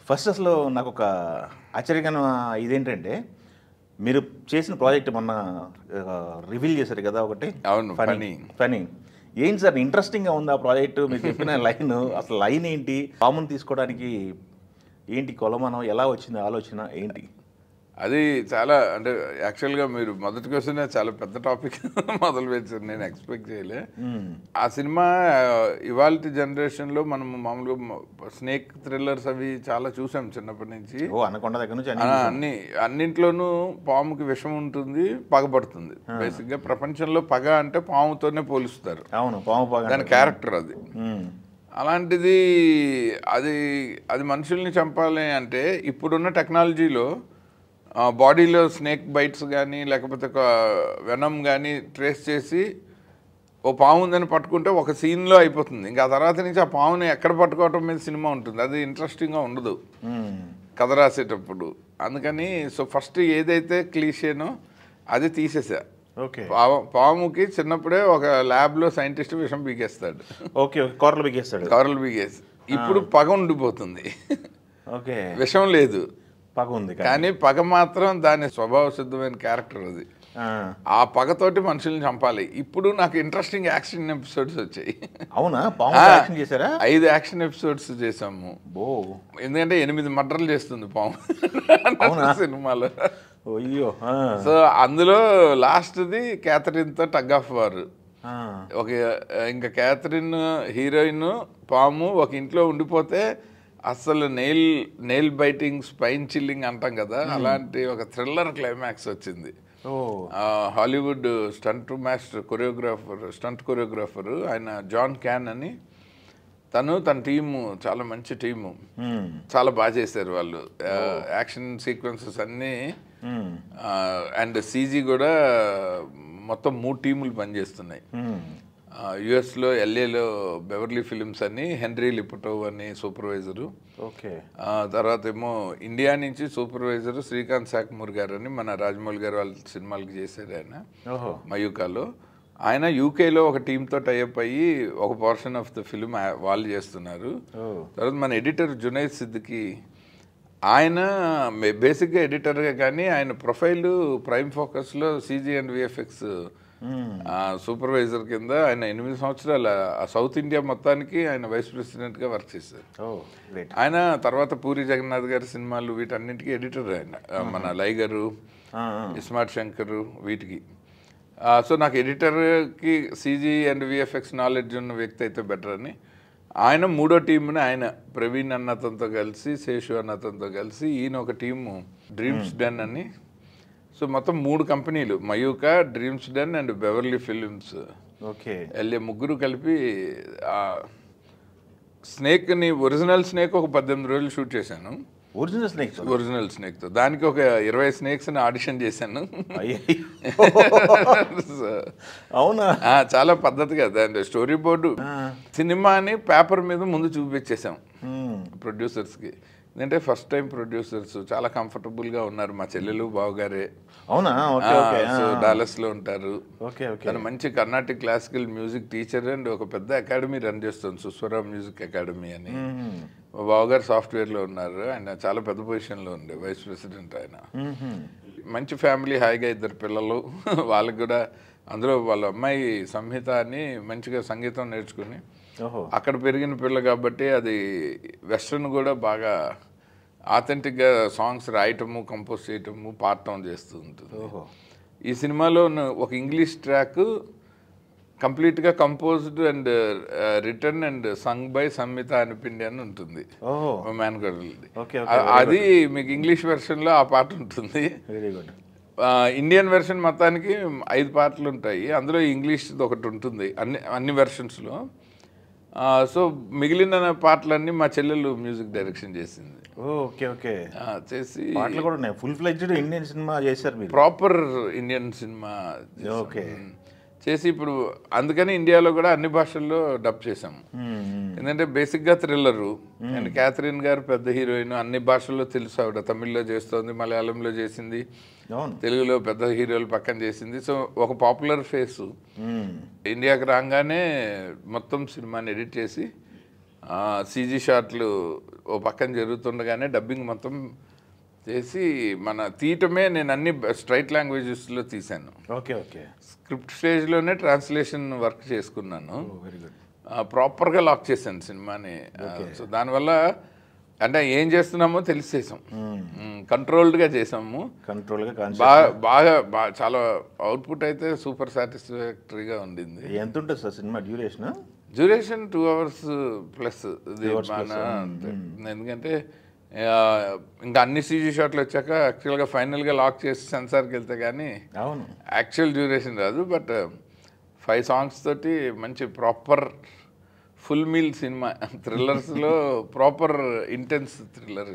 First అసలు నాకొక ఆశ్చర్యకరమైన ఇదేంటంటే, మీరు చేసిన ప్రాజెక్ట్ మొన్న రివీల్ చేశారు కదా ఒకటి. అవును, ఫనీ ఫనీ ఏంటి సార్ ఇంట్రెస్టింగ్‌గా ఉంది ఆ ప్రాజెక్ట్. మీరు చెప్పిన లైన్ అసలు లైన్ ఏంటి? పాముని తీసుకోవడానికి ఏంటి కొలమానం? ఎలా వచ్చింది ఆలోచన ఏంటి? అది చాలా అంటే యాక్చువల్గా మీరు మొదటి క్వశ్చనే చాలా పెద్ద టాపిక్ మొదలు పెట్టారు, నేను ఎక్స్పెక్ట్ చేయలే. ఆ సినిమా ఇవాళ జనరేషన్లో మనం మామూలుగా స్నేక్ థ్రిల్లర్స్ అవి చాలా చూసాం చిన్నప్పటి నుంచి. ఓ అనకొండ దగ్గర నుంచి అన్నింట్లోనూ పాముకి విషం ఉంటుంది, పగపడుతుంది. బేసిక్గా ప్రపంచంలో పగ అంటే పాముతోనే పోలుస్తారు. అవును, పాము పగ దాని క్యారెక్టర్ అది. అలాంటిది అది అది మనుషుల్ని చంపాలి అంటే ఇప్పుడున్న టెక్నాలజీలో బాడీలో స్నేక్ బైట్స్ కానీ లేకపోతే ఒక వెనమ్ కానీ ట్రేస్ చేసి ఓ పాము ఉందని పట్టుకుంటే ఒక సీన్లో అయిపోతుంది. ఇంకా ఆ తర్వాత నుంచి ఆ పాముని ఎక్కడ పట్టుకోవటం మీద సినిమా ఉంటుంది. అది ఇంట్రెస్టింగ్గా ఉండదు కథ రాసేటప్పుడు. అందుకని సో ఫస్ట్ ఏదైతే క్లీషేనో అది తీసేసా. ఓకే, పాముకి చిన్నప్పుడే ఒక ల్యాబ్లో సైంటిస్ట్ విషం పీకేస్తాడు. ఓకే, కూరలు పీకేస్తాడు. కవర్లు పీకేసి ఇప్పుడు పగ ఉండిపోతుంది. ఓకే, విషం లేదు, పగ ఉంది కానీ పగ మాత్రం దాని స్వభావ సిద్ధమైన క్యారెక్టర్ అది. ఆ పగతోటి మనుషుల్ని చంపాలి. ఇప్పుడు నాకు ఇంట్రెస్టింగ్ యాక్షన్ ఎపిసోడ్స్ వచ్చాయి. అవునా, పాము యాక్షన్ చేశారా? 5 యాక్షన్ ఎపిసోడ్స్ చేసాము. ఎందుకంటే 8 మర్డర్లు చేస్తుంది పాము సినిమాలో. అయ్యో. సో అందులో లాస్ట్ది క్యాథరిన్తో టగ్ ఆఫ్ వార్. ఒక ఇంకా క్యాథరిన్ హీరోయిన్ పాము ఒక ఇంట్లో ఉండిపోతే అసలు నెయిల్ బైటింగ్ స్పైన్ చిల్లింగ్ అంటాం కదా, అలాంటి ఒక థ్రిల్లర్ క్లైమాక్స్ వచ్చింది. హాలీవుడ్ స్టంట్ కొరియోగ్రాఫర్ ఆయన జాన్ క్యాన్ అని, తన టీము చాలా మంచి టీము, చాలా బాగా చేశారు వాళ్ళు. యాక్షన్ సీక్వెన్సెస్ అన్నీ అండ్ సీజీ కూడా మొత్తం 3 టీములు పనిచేస్తున్నాయి. యుఎస్లో ఎల్ఏలో బెవర్లీ ఫిలిమ్స్ అని హెన్రీ లిపుటోవ్ అని సూపర్వైజరు. ఓకే, తర్వాత ఏమో ఇండియా నుంచి సూపర్వైజరు శ్రీకాంత్ సాక్మూర్ గారు అని మన రాజమౌళి గారు వాళ్ళ సినిమాలకి చేశారు ఆయన మయూకాలో. ఆయన యూకేలో ఒక టీంతో టైఅప్ అయ్యి ఒక పోర్షన్ ఆఫ్ ద ఫిలిం వాళ్ళు చేస్తున్నారు. తర్వాత మన ఎడిటర్ జునైద్ సిద్దికి, ఆయన బేసిక్గా ఎడిటర్గా కానీ ఆయన ప్రొఫైల్ ప్రైమ్ ఫోకస్లో సీజీ అండ్ విఎఫ్ఎక్స్ సూపర్వైజర్ కింద ఆయన 8 సంవత్సరాలు సౌత్ ఇండియా మొత్తానికి ఆయన వైస్ ప్రెసిడెంట్గా వర్క్ చేశారు. ఆయన తర్వాత పూరి జగన్నాథ్ గారి సినిమాలు వీటన్నింటికి ఎడిటర్ ఆయన, మన లైగరు, ఇస్మార్ట్ శంకర్ వీటికి. సో నాకు ఎడిటర్కి సీజీ అండ్ విఎఫ్ఎక్స్ నాలెడ్జ్ ఉన్న వ్యక్తి అయితే బెటర్ అని ఆయన 3వ టీంని ఆయన ప్రవీణ్ అన్నతతో కలిసి, శేషు అన్నతతో కలిసి ఈయన ఒక టీము డ్రీమ్స్ డెన్ అని. సో మొత్తం 3 కంపెనీలు, Mayuka, Dreams Den and Beverly Films. Okay, వెళ్ళే ముగ్గురు కలిపి స్నేక్ని ఒరిజినల్ స్నేక్ ఒక 18 రోజులు షూట్ చేశాను. ఒరిజినల్ స్నేక్తో దానికి ఒక 20 స్నేక్స్ని ఆడిషన్ చేశాను. అవునా, చాలా పద్ధతిగా దాని స్టోరీ బోర్డు సినిమాని పేపర్ మీద ముందు చూపించేసాం ప్రొడ్యూసర్స్కి. ఎందుకంటే ఫస్ట్ టైం ప్రొడ్యూసర్స్ చాలా కంఫర్టబుల్గా ఉన్నారు. మా చెల్లెలు బావగారే. అవునా, సో డాలస్లో ఉంటారు. తను మంచి Carnatic classical music teacher and ఒక పెద్ద అకాడమీ రన్ చేస్తుంది, సుస్వర మ్యూజిక్ అకాడమీ అని. మా బావగారు సాఫ్ట్వేర్లో ఉన్నారు, ఆయన చాలా పెద్ద పొజిషన్లో ఉండే వైస్ ప్రెసిడెంట్ ఆయన. మంచి ఫ్యామిలీ, హాయిగా 2 పిల్లలు. వాళ్ళకి కూడా అందులో వాళ్ళ అమ్మాయి సంహిత అని మంచిగా సంగీతం నేర్చుకుని అక్కడ పెరిగిన పిల్ల కాబట్టి అది వెస్ట్రన్ కూడా బాగా ఆథెంటిక్గా సాంగ్స్ రాయటము, కంపోజ్ చేయటము, పాడటం చేస్తూ ఉంటుంది. ఈ సినిమాలో ఒక ఇంగ్లీష్ ట్రాక్ కంప్లీట్గా composed and written and sung by Samhita అనిపిండి అని ఉంటుంది మేనగోడలది. అది మీకు ఇంగ్లీష్ వెర్షన్లో ఆ పాట ఉంటుంది. ఇండియన్ వెర్షన్ మొత్తానికి 5 పాటలు ఉంటాయి, అందులో ఇంగ్లీష్ ఒకటి ఉంటుంది అన్ని వెర్షన్స్లో. సో మిగిలిన పాటలన్నీ మా చెల్లెలు మ్యూజిక్ డైరెక్షన్ చేసింది. ఓకే, ఓకే, చేసి పాటలు కూడా ఫుల్ ఫ్లెడ్జ్డ్ ఇండియన్ సినిమా చేశారు మీరు, ప్రాపర్ ఇండియన్ సినిమా. ఓకే, చేసి ఇప్పుడు అందుకని ఇండియాలో కూడా అన్ని భాషల్లో డబ్ చేసాము. ఎందుకంటే బేసిక్గా థ్రిల్లరు అండ్ క్యాథరిన్ గారు పెద్ద హీరోయిన్, అన్ని భాషల్లో తెలుసు ఆవిడ. తమిళ్లో చేస్తోంది, మలయాళంలో చేసింది, తెలుగులో పెద్ద హీరోలు పక్కన చేసింది. సో ఒక పాపులర్ ఫేసు. ఇండియాకి రాగానే మొత్తం సినిమాని ఎడిట్ చేసి సీజీ షాట్లు ఓ పక్కన జరుగుతుండగానే డబ్బింగ్ మొత్తం చేసి మన తీయటమే నేను అన్ని స్ట్రైట్ లాంగ్వేజెస్లో తీశాను. Okay okay. స్క్రిప్ట్ స్టేజ్లోనే ట్రాన్స్లేషన్ వర్క్ చేసుకున్నాను. Very good. ప్రాపర్గా లాక్ చేశాను సినిమాని. సో దానివల్ల అంటే ఏం చేస్తున్నామో తెలిసేసాం, కంట్రోల్డ్గా చేసాము, బాగా చాలా అవుట్పుట్ అయితే సూపర్ సాటిస్ఫాక్టరీగా ఉండింది. ఎంత ఉంటుంది sir cinema duration? 2 hours plus. ఎందుకంటే ఇంకా అన్ని సీజీ షాట్లు వచ్చాక యాక్చువల్గా ఫైనల్గా లాక్ చేసి సెన్సార్కి వెళ్తే కానీ యాక్చువల్ డ్యూరేషన్ రాదు. బట్ 5 songs తోటి మంచి ప్రాపర్ ఫుల్ మీల్ సినిమా. థ్రిల్లర్స్లో ప్రాపర్ ఇంటెన్స్ థ్రిల్లర్.